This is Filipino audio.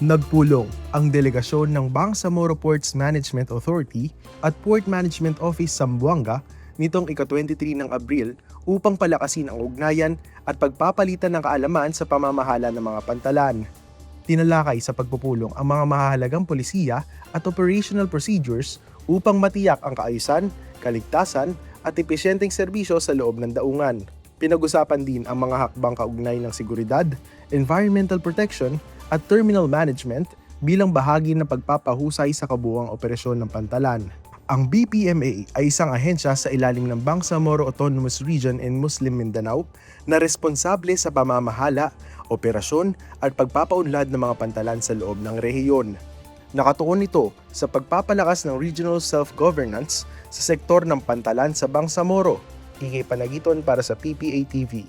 Nagpulong ang delegasyon ng Bangsamoro Ports Management Authority at Port Management Office Zamboanga nitong ika-23 ng Abril upang palakasin ang ugnayan at pagpapalitan ng kaalaman sa pamamahala ng mga pantalan. Tinalakay sa pagpupulong ang mga mahahalagang polisiya at operational procedures upang matiyak ang kaayusan, kaligtasan at epesyenteng serbisyo sa loob ng daungan. Pinag-usapan din ang mga hakbang kaugnay ng seguridad, environmental protection at terminal management bilang bahagi ng pagpapahusay sa kabuuang operasyon ng pantalan. Ang BPMA ay isang ahensya sa ilalim ng Bangsamoro Autonomous Region in Muslim Mindanao na responsable sa pamamahala, operasyon at pagpapaunlad ng mga pantalan sa loob ng rehiyon. Nakatuon ito sa pagpapalakas ng regional self-governance sa sektor ng pantalan sa Bangsamoro. Igay Panagiton para sa PPA TV.